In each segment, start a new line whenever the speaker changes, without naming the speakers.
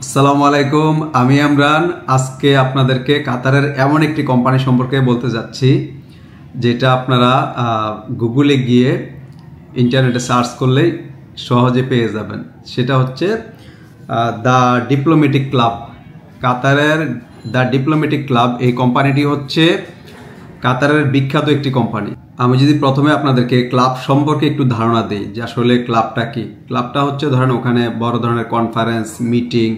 আসসালামু আলাইকুম, আমি আমরান। আজকে আপনাদেরকে কাতারের এমন একটি কোম্পানি সম্পর্কে বলতে যাচ্ছি যেটা আপনারা গুগলে গিয়ে ইন্টারনেটে সার্চ করলেই সহজে পেয়ে যাবেন। সেটা হচ্ছে দ্য ডিপ্লোম্যাটিক ক্লাব। কাতারের দ্য ডিপ্লোম্যাটিক ক্লাব এই কোম্পানিটি হচ্ছে কাতারের বিখ্যাত একটি কোম্পানি। আমি যদি প্রথমে আপনাদেরকে ক্লাব সম্পর্কে একটু ধারণা দিই যে আসলে ক্লাবটা কি। ক্লাবটা হচ্ছে ধরেন ওখানে বড় ধরনের কনফারেন্স, মিটিং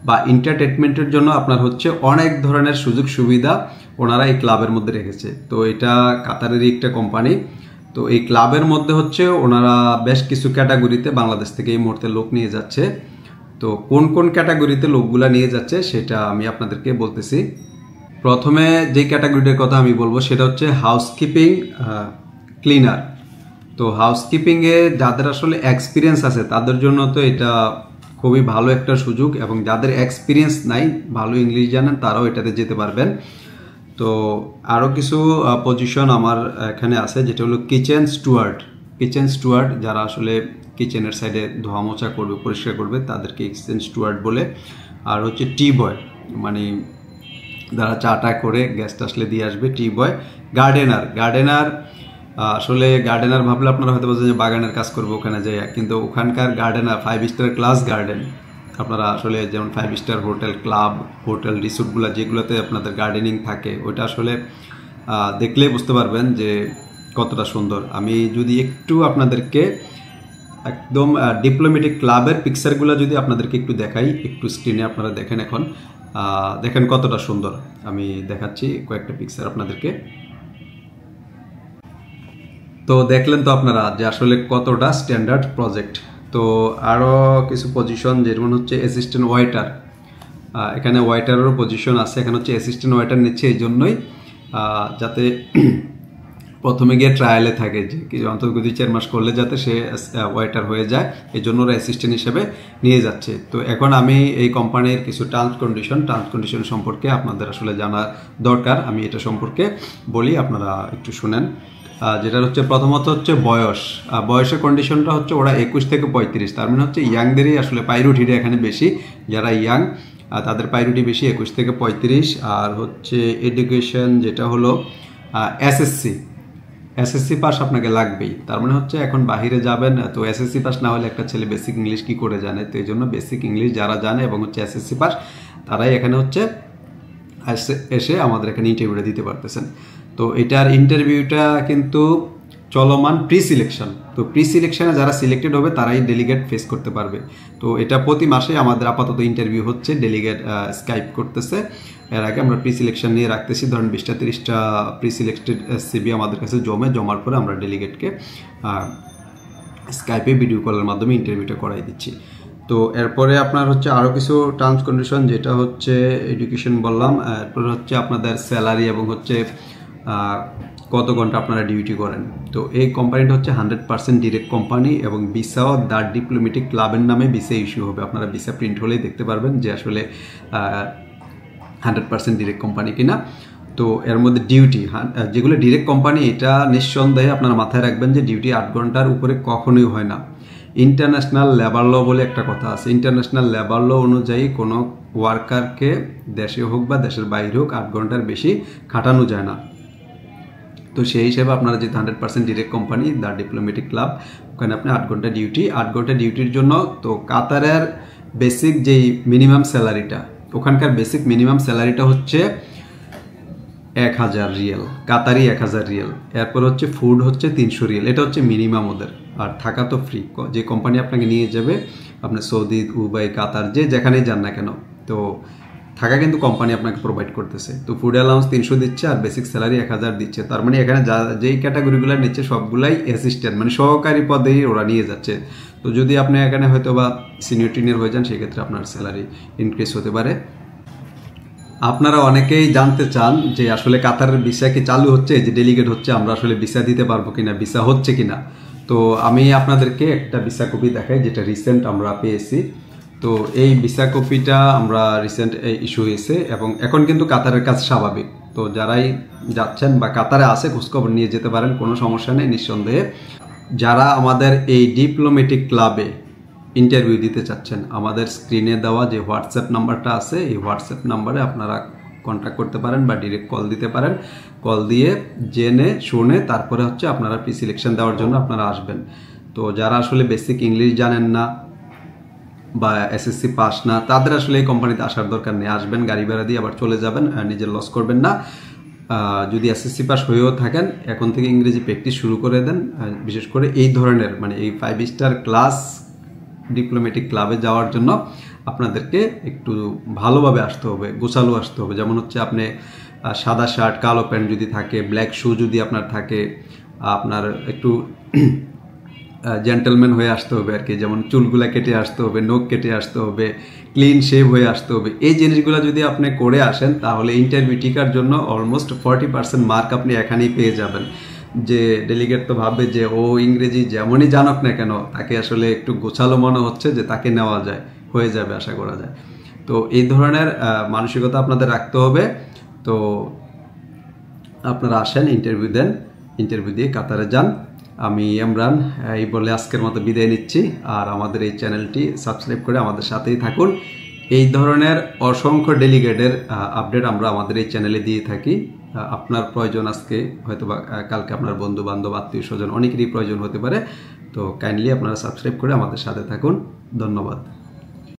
বা এন্টারটেনমেন্টের জন্য আপনার হচ্ছে অনেক ধরনের সুযোগ সুবিধা ওনারা এই ক্লাবের মধ্যে রেখেছে। তো এটা কাতারেরই একটা কোম্পানি। তো এই ক্লাবের মধ্যে হচ্ছে ওনারা বেশ কিছু ক্যাটাগরিতে বাংলাদেশ থেকে এই মুহূর্তে লোক নিয়ে যাচ্ছে। তো কোন কোন ক্যাটাগরিতে লোকগুলা নিয়ে যাচ্ছে সেটা আমি আপনাদেরকে বলতেছি। প্রথমে যে ক্যাটাগরিটার কথা আমি বলবো সেটা হচ্ছে হাউসকিপিং ক্লিনার। তো হাউসকিপিংয়ে যাদের আসলে এক্সপিরিয়েন্স আছে তাদের জন্য তো এটা খুবই ভালো একটা সুযোগ, এবং যাদের এক্সপিরিয়েন্স নাই, ভালো ইংলিশ জানেন, তারাও এটাতে যেতে পারবেন। তো আরও কিছু পজিশন আমার এখানে আছে, যেটা হলো কিচেন স্টুয়ার্ড। কিচেন স্টুয়ার্ড যারা আসলে কিচেনের সাইডে ধোয়া মোছা করবে, পরিষ্কার করবে, তাদেরকে কিচেন স্টুয়ার্ড বলে। আর হচ্ছে টি বয়, মানে যারা চাটা করে গেস্ট আসলে দিয়ে আসবে, টি বয়। গার্ডেনার আসলে গার্ডেনার ভাবলে আপনারা হয়তো বলছেন যে বাগানের কাজ করবো ওখানে যাই, কিন্তু ওখানকার গার্ডেনার 5 স্টার ক্লাস গার্ডেন। আপনারা আসলে যেমন 5 স্টার হোটেল, ক্লাব, হোটেল, রিসোর্টগুলো যেগুলোতে আপনাদের গার্ডেনিং থাকে, ওইটা আসলে দেখলেই বুঝতে পারবেন যে কতটা সুন্দর। আমি যদি একটু আপনাদেরকে একদম ডিপ্লোম্যাটিক ক্লাবের পিকচারগুলো যদি আপনাদেরকে একটু দেখাই, একটু স্ক্রিনে আপনারা দেখেন। এখন দেখেন কতটা সুন্দর। আমি দেখাচ্ছি কয়েকটা পিকচার আপনাদেরকে। তো দেখলেন তো আপনারা যে আসলে কতটা স্ট্যান্ডার্ড প্রজেক্ট। তো আরও কিছু পজিশন, যেমন হচ্ছে অ্যাসিস্ট্যান্ট ওয়েটার। এখানে ওয়েটারেরও পজিশন আছে। এখানে হচ্ছে অ্যাসিস্ট্যান্ট ওয়েটার নিচ্ছে এই জন্যই যাতে প্রথমে গিয়ে ট্রায়ালে থাকে, যে অন্তত 2-4 মাস করলে যাতে সে ওয়েটার হয়ে যায়, এই জন্য ওরা অ্যাসিস্ট্যান্ট হিসেবে নিয়ে যাচ্ছে। তো এখন আমি এই কোম্পানির কিছু টার্মস কন্ডিশন সম্পর্কে আপনাদের আসলে জানা দরকার। আমি এটা সম্পর্কে বলি, আপনারা একটু শুনেন। যেটা হচ্ছে প্রথমত হচ্ছে বয়সের কন্ডিশনটা হচ্ছে ওরা 21 থেকে 35, তার মানে হচ্ছে ইয়াংদেরই আসলে প্রায়োরিটিটা এখানে বেশি। যারা ইয়াং তাদের প্রায়োরিটি বেশি, 21 থেকে 35। আর হচ্ছে এডুকেশন, যেটা হলো এসএসসি পাস আপনাকে লাগবেই। তার মানে হচ্ছে এখন বাহিরে যাবেন, তো এসএসসি পাস না হলে একটা ছেলে বেসিক ইংলিশ কি করে জানে? তো এই জন্য বেসিক ইংলিশ যারা জানে এবং হচ্ছে এসএসসি পাস, তারাই এখানে হচ্ছে এসে আমাদের এখানে ইন্টারভিউটা দিতে পারতেছেন। তো এটার ইন্টারভিউটা কিন্তু চলমান প্রি সিলেকশন। তো প্রি সিলেকশনে যারা সিলেক্টেড হবে তারাই ডেলিগেট ফেস করতে পারবে। তো এটা প্রতি মাসে আমাদের আপাতত ইন্টারভিউ হচ্ছে, ডেলিগেট স্কাইপ করতেছে। এর আগে আমরা প্রি সিলেকশন নিয়ে রাখতেছি, ধরেন 20-30টা প্রি সিলেক্টেড সিভি আমাদের কাছে জমার পরে আমরা ডেলিগেটকে স্কাইপে ভিডিও কলের মাধ্যমে ইন্টারভিউটা করাই দিচ্ছি। তো এরপরে আপনার হচ্ছে আরও কিছু টার্মস কন্ডিশন, যেটা হচ্ছে এডুকেশন বললাম। এরপরে হচ্ছে আপনাদের স্যালারি এবং হচ্ছে কত ঘন্টা আপনারা ডিউটি করেন। তো এই কোম্পানিটা হচ্ছে 100% ডিরেক্ট কোম্পানি, এবং ভিসাও দ্য ডিপ্লোম্যাটিক ক্লাবের নামে ভিসা ইস্যু হবে। আপনারা ভিসা প্রিন্ট হলেই দেখতে পারবেন যে আসলে 100% ডিরেক্ট কোম্পানি কিনা। তো এর মধ্যে ডিউটি, যেগুলো ডিরেক্ট কোম্পানি, এটা নিঃসন্দেহে আপনারা মাথায় রাখবেন যে ডিউটি 8 ঘন্টার উপরে কখনোই হয় না। ইন্টারন্যাশনাল লেবার ল বলে একটা কথা আছে। ইন্টারন্যাশনাল লেবার ল অনুযায়ী কোনো ওয়ার্কারকে দেশে হোক বা দেশের বাইরে হোক 8 ঘন্টার বেশি খাটানো যায় না। তো সেই হিসেবে আপনারা যেহেতু 100% direct company the diplomatic club, ওখানে আপনি 8 ঘন্টা ডিউটির জন্য। তো কাতারের বেসিক যেই মিনিমাম স্যালারিটা, ওখানকার বেসিক মিনিমাম স্যালারিটা হচ্ছে 1000 রিয়াল, কাতারি 1000 রিয়াল। এরপর হচ্ছে ফুড হচ্ছে 300 রিয়াল, এটা হচ্ছে মিনিমাম ওদের। আর থাকা তো ফ্রি, যে কোম্পানি আপনাকে নিয়ে যাবে, আপনার সৌদি, দুবাই, কাতার, যেখানেই যান না কেন, তো থাকা কিন্তু কোম্পানি আপনাকে প্রোভাইড করতেছে। তো ফুড অ্যালাউন্স 300 দিচ্ছে, আর বেসিক স্যালারি 1000 দিচ্ছে। তার মানে এখানে যেই ক্যাটাগরিগুলো নিচ্ছে সবগুলাই অ্যাসিস্ট্যান্ট, মানে সহকারী পদেই ওরা নিয়ে যাচ্ছে। তো যদি আপনি এখানে হয়তো বা সিনিয়র হয়ে যান, সেক্ষেত্রে আপনার স্যালারি ইনক্রিজ হতে পারে। আপনারা অনেকেই জানতে চান যে আসলে কাতারের ভিসা কি চালু হচ্ছে, যে ডেলিগেট হচ্ছে, আমরা আসলে ভিসা দিতে পারবো কিনা, ভিসা হচ্ছে কিনা। তো আমি আপনাদেরকে একটা ভিসা কপি দেখাই, যেটা রিসেন্ট আমরা পেয়েছি। তো এই ভিসা কপিটা আমরা রিসেন্ট ইস্যু হয়েছে, এবং এখন কিন্তু কাতারের কাজ স্বাভাবিক। তো যারাই যাচ্ছেন বা কাতারে আসে, খোঁজখবর নিয়ে যেতে পারেন, কোনো সমস্যা নেই নিঃসন্দেহে। যারা আমাদের এই ডিপ্লোম্যাটিক ক্লাবে ইন্টারভিউ দিতে চাচ্ছেন, আমাদের স্ক্রিনে দেওয়া যে হোয়াটসঅ্যাপ নাম্বারটা আছে এই হোয়াটসঅ্যাপ নাম্বারে আপনারা কন্ট্যাক্ট করতে পারেন বা ডিরেক্ট কল দিতে পারেন। কল দিয়ে জেনে শুনে তারপরে হচ্ছে আপনারা প্রি সিলেকশন দেওয়ার জন্য আপনারা আসবেন। তো যারা আসলে বেসিক ইংলিশ জানেন না বা এসএসসি পাস না, তাদের আসলে এই কোম্পানিতে আসার দরকার নেই। আসবেন, গাড়ি ভাড়া দিয়ে আবার চলে যাবেন, নিজের লস করবেন না। যদি এসএসসি পাস হয়েও থাকেন, এখন থেকে ইংরেজি প্র্যাকটিস শুরু করে দেন। বিশেষ করে এই ধরনের মানে এই 5 স্টার ক্লাস ডিপ্লোম্যাটিক ক্লাবে যাওয়ার জন্য আপনাদেরকে একটু ভালোভাবে আসতে হবে, গোছালো আসতে হবে। যেমন হচ্ছে আপনি সাদা শার্ট, কালো প্যান্ট যদি থাকে, ব্ল্যাক শু যদি আপনার থাকে, আপনার একটু জেন্টেলম্যান হয়ে আসতে হবে আর কি। যেমন চুলগুলা কেটে আসতে হবে, নখ কেটে আসতে হবে, ক্লিন শেভ হয়ে আসতে হবে। এই জিনিসগুলো যদি আপনি করে আসেন তাহলে ইন্টারভিউ টিকার জন্য অলমোস্ট 40% মার্ক আপনি এখানেই পেয়ে যাবেন। যে ডেলিগেট তো ভাববে যে ও ইংরেজি যেমনই জানক না কেন, তাকে আসলে একটু গোছালো মনে হচ্ছে, যে তাকে নেওয়া যায়, হয়ে যাবে আশা করা যায়। তো এই ধরনের মানসিকতা আপনাদের রাখতে হবে। তো আপনারা আসেন, ইন্টারভিউ দেন, ইন্টারভিউ দিয়ে কাতারে যান। আমি ইমরান এই বলে আজকের মতো বিদায় নিচ্ছি। আর আমাদের এই চ্যানেলটি সাবস্ক্রাইব করে আমাদের সাথেই থাকুন। এই ধরনের অসংখ্য ডেলিগেটের আপডেট আমরা আমাদের এই চ্যানেলে দিয়ে থাকি। আপনার প্রয়োজন আজকে, হয়তো বা কালকে আপনার বন্ধু বান্ধব, আত্মীয় স্বজন অনেকেরই প্রয়োজন হতে পারে। তো কাইন্ডলি আপনারা সাবস্ক্রাইব করে আমাদের সাথে থাকুন। ধন্যবাদ।